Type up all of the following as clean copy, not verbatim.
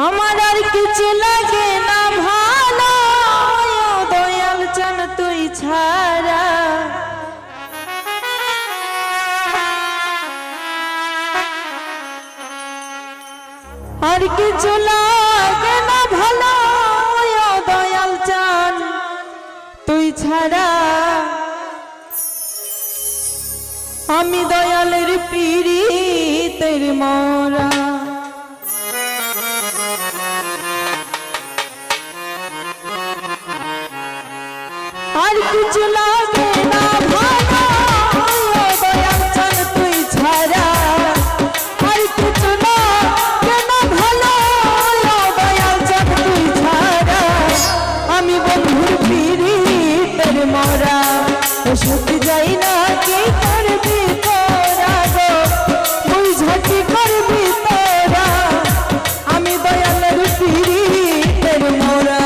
আমার আর কিছু লাগে না ভালো দয়াল চান তুই ছাড়া আর কিছু লাগে না ভালো দয়াল চান তুই ছাড়া আমি দয়ালের পীড়িতের মরা আর কিছু লাগে না ভালো দয়াল চান তুই ছাড়া আর কিছু লাগে না ভালো দয়াল চান তুই ছাড়া আমি বন্ধুর পীড়িতের মরা ওষুধ যাই না কি করবি তোরা গো বুঝা কি করবি তোরা আমি দয়ালের পীড়িতের মরা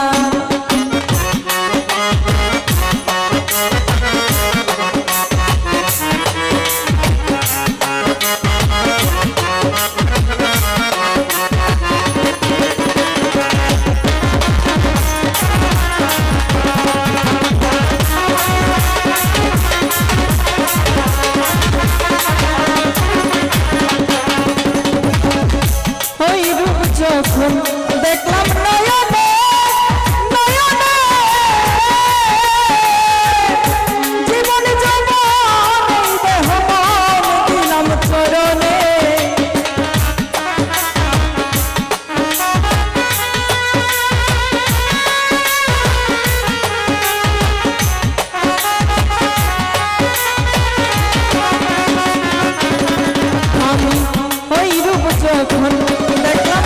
যখন দেখলাম নয়নে নয়নে জীবন জীবন দেহ দিলাম চরণে আমি ওই রূপ যখন দেখলাম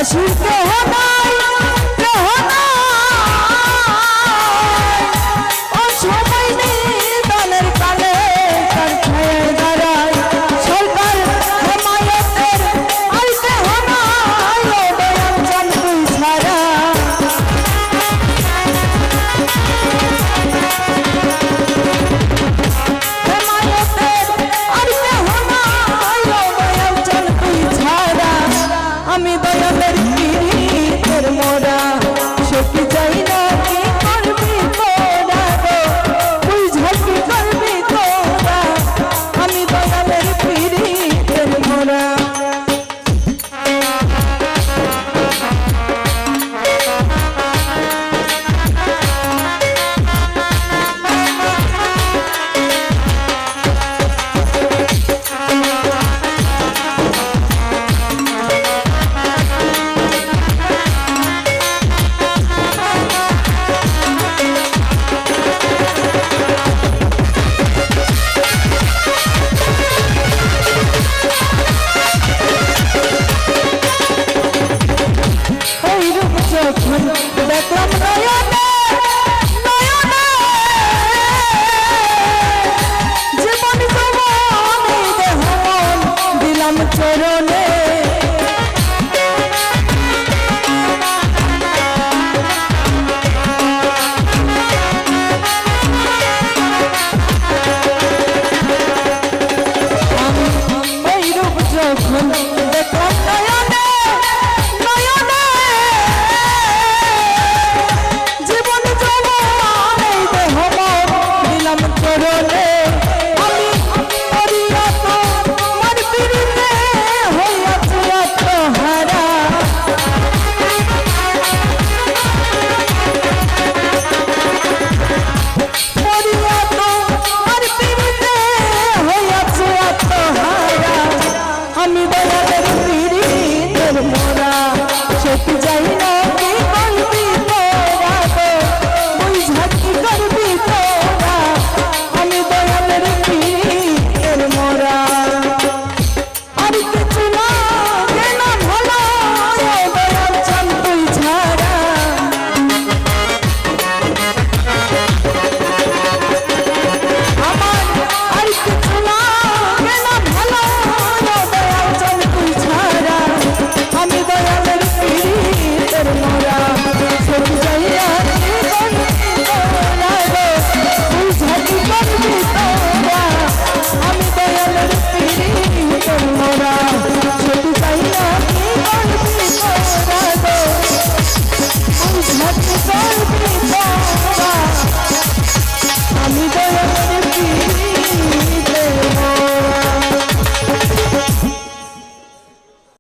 হাসির কেহ নাই কেহ নাই ও সময় নিদানের কালে তার ছায়ায় দাঁড়ায় সরকার হেমায়তের আর কেহ নাই ও দয়াল চাঁদ তুই ছাড়া আমি দয়ালের পীড়িতের মোরা সখী চাই না কি করবি তোরা গো তুই ঝাঁকি করবি তোরা আমি দয়ালের পীড়িতের মোরা যখন দেখলাম নয়নে নয়নে জীবন জবানে দেহ মন দিলাম চরণে ওই রূপ যখন দেখলাম নয়নে আমি দয়ালের পীড়িতের মোরা সখী